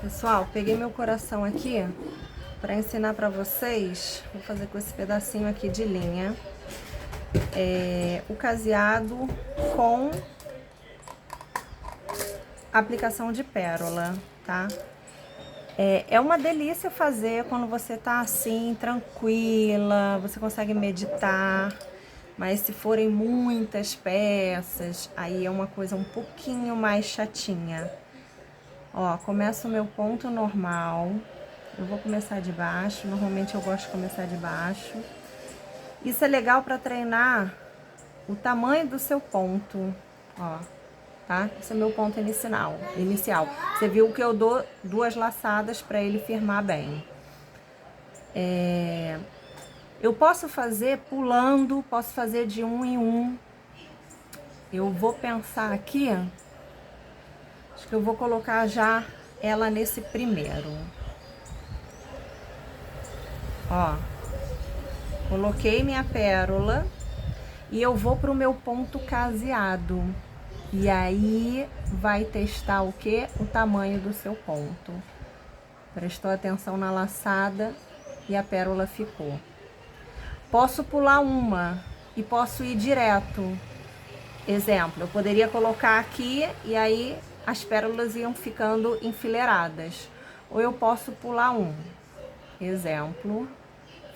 Pessoal, peguei meu coração aqui para ensinar para vocês. Vou fazer com esse pedacinho aqui de linha o caseado com aplicação de pérola, tá? É uma delícia fazer quando você tá assim, tranquila, você consegue meditar. Mas se forem muitas peças, aí é uma coisa um pouquinho mais chatinha. Ó, começa o meu ponto normal. Eu vou começar de baixo, normalmente eu gosto de começar de baixo. Isso é legal para treinar o tamanho do seu ponto, ó, tá? Esse é meu ponto inicial. Você viu que eu dou 2 laçadas para ele firmar bem. Eu posso fazer pulando, posso fazer de 1 em 1. Eu vou pensar aqui, acho que eu vou colocar já ela nesse primeiro. Ó, coloquei minha pérola e eu vou pro meu ponto caseado. E aí vai testar o que? O tamanho do seu ponto. Prestou atenção na laçada e a pérola ficou. Posso pular uma e posso ir direto. Exemplo, eu poderia colocar aqui e aí as pérolas iam ficando enfileiradas. Ou eu posso pular um. Exemplo,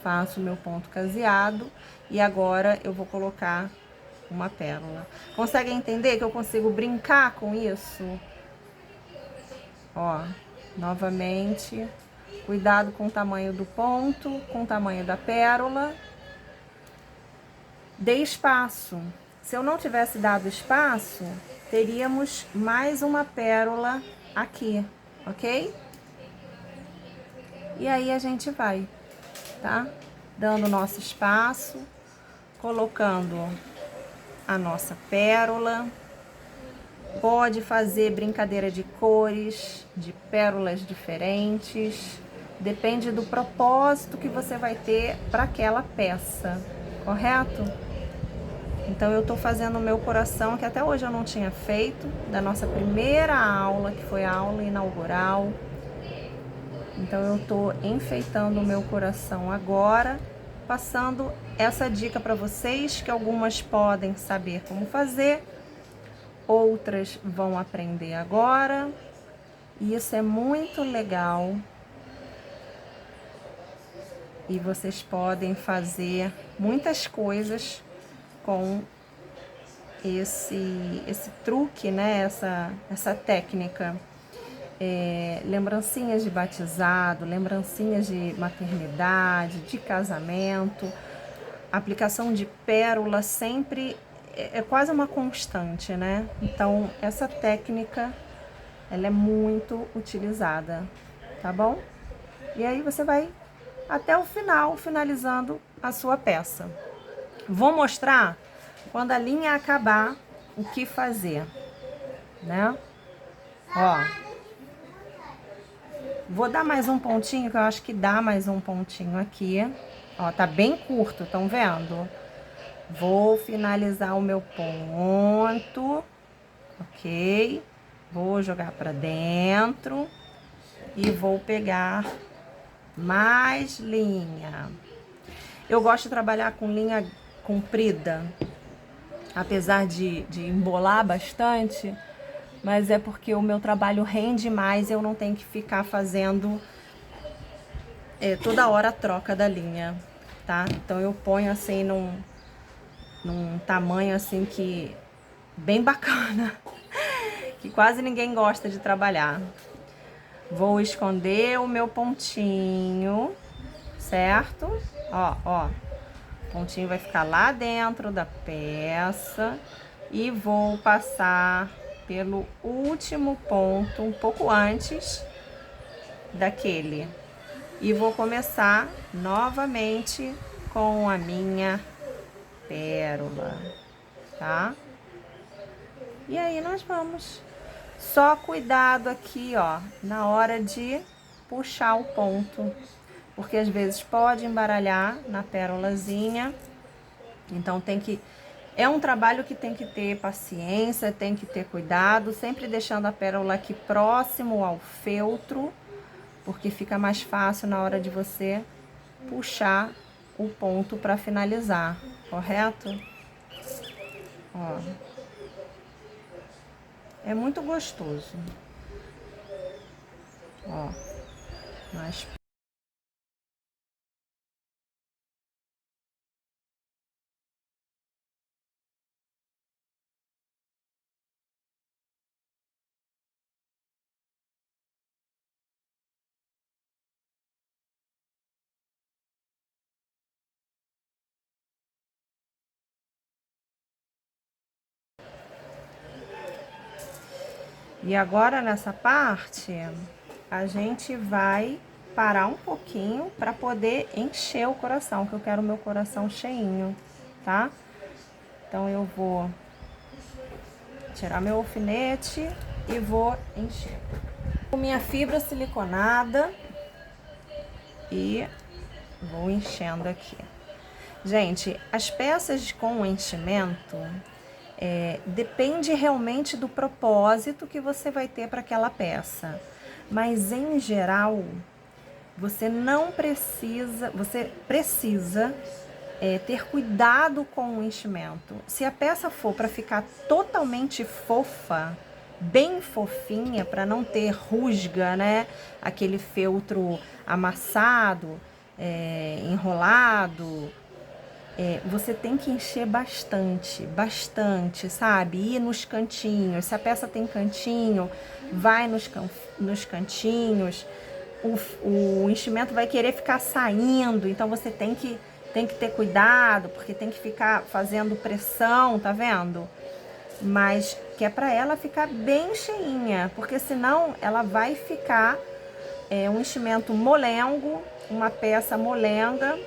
faço meu ponto caseado e agora eu vou colocar uma pérola. Conseguem entender que eu consigo brincar com isso? Ó, novamente, cuidado com o tamanho do ponto, com o tamanho da pérola. Dê espaço. Se eu não tivesse dado espaço, teríamos mais uma pérola aqui, ok? E aí a gente vai, tá? Dando nosso espaço, colocando a nossa pérola. Pode fazer brincadeira de cores, de pérolas diferentes. Depende do propósito que você vai ter para aquela peça, correto? Então eu tô fazendo o meu coração, que até hoje eu não tinha feito, da nossa primeira aula, que foi a aula inaugural. Então eu tô enfeitando o meu coração agora, passando essa dica para vocês, que algumas podem saber como fazer, outras vão aprender agora. E isso é muito legal. E vocês podem fazer muitas coisas com esse truque, né? Essa técnica. Lembrancinhas de batizado, lembrancinhas de maternidade, de casamento. Aplicação de pérola sempre é quase uma constante, né? Então, essa técnica, ela é muito utilizada, tá bom? E aí você vai até o final, finalizando a sua peça. Vou mostrar quando a linha acabar o que fazer, né? Ó, vou dar mais um pontinho, que eu acho que dá mais um pontinho aqui. Ó, tá bem curto, estão vendo? Vou finalizar o meu ponto, ok? Vou jogar pra dentro e vou pegar mais linha. Eu gosto de trabalhar com linha comprida, apesar de embolar bastante, mas é porque o meu trabalho rende mais e eu não tenho que ficar fazendo toda hora a troca da linha, tá? Então eu ponho assim num tamanho assim que bem bacana, que quase ninguém gosta de trabalhar. Vou esconder o meu pontinho, certo? Ó, ó. O pontinho vai ficar lá dentro da peça e vou passar pelo último ponto, um pouco antes daquele. E vou começar novamente com a minha pérola, tá? E aí nós vamos. Só cuidado aqui, ó, na hora de puxar o ponto, porque às vezes pode embaralhar na pérolazinha. Então é um trabalho que tem que ter paciência, tem que ter cuidado, sempre deixando a pérola aqui próximo ao feltro, porque fica mais fácil na hora de você puxar o ponto para finalizar, correto? Ó. É muito gostoso. Ó. Mas e agora nessa parte, a gente vai parar um pouquinho para poder encher o coração, que eu quero o meu coração cheinho, tá? Então eu vou tirar meu alfinete e vou encher com minha fibra siliconada e vou enchendo aqui. Gente, as peças com enchimento depende realmente do propósito que você vai ter para aquela peça. Mas em geral, você precisa ter cuidado com o enchimento. Se a peça for para ficar totalmente fofa, bem fofinha, para não ter rusga, né? Aquele feltro amassado, enrolado, você tem que encher bastante, sabe? Ir nos cantinhos. Se a peça tem cantinho, vai nos cantinhos. O enchimento vai querer ficar saindo, então você tem que ter cuidado, porque tem que ficar fazendo pressão, tá vendo? Mas que é pra ela ficar bem cheinha, porque senão ela vai ficar um enchimento molengo, uma peça molenga,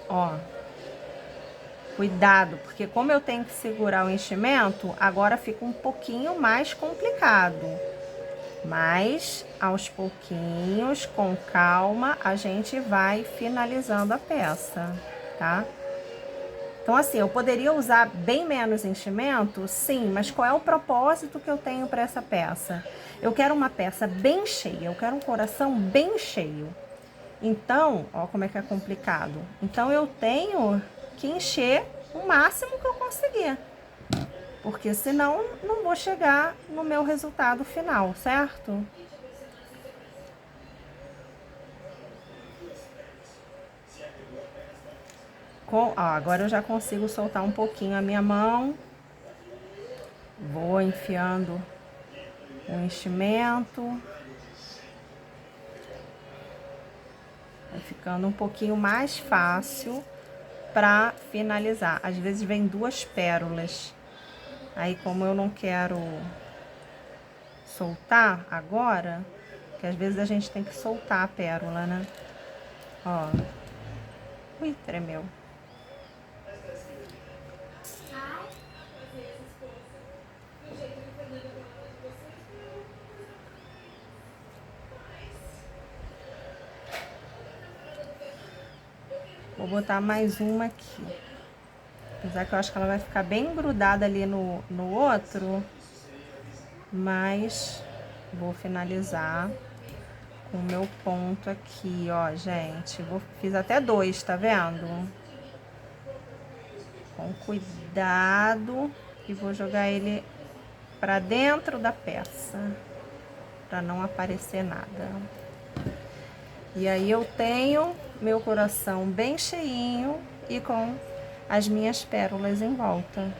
ó. Cuidado, porque como eu tenho que segurar o enchimento, agora fica um pouquinho mais complicado. Mas, aos pouquinhos, com calma, a gente vai finalizando a peça, tá? Então, assim, eu poderia usar bem menos enchimento? Sim, mas qual é o propósito que eu tenho para essa peça? Eu quero uma peça bem cheia, eu quero um coração bem cheio. Então, ó como é que é complicado. Então, eu tenho que encher o máximo que eu conseguir, porque senão não vou chegar no meu resultado final, certo? Agora eu já consigo soltar um pouquinho a minha mão, vou enfiando o enchimento, vai ficando um pouquinho mais fácil para finalizar. Às vezes vem duas pérolas, aí como eu não quero soltar agora, que às vezes a gente tem que soltar a pérola, né? Ó, ui, tremeu. Vou botar mais uma aqui. Apesar que eu acho que ela vai ficar bem grudada ali no outro. Mas vou finalizar com o meu ponto aqui, ó, gente. Fiz até dois, tá vendo? Com cuidado. E vou jogar ele pra dentro da peça, pra não aparecer nada. E aí eu tenho meu coração bem cheinho e com as minhas pérolas em volta.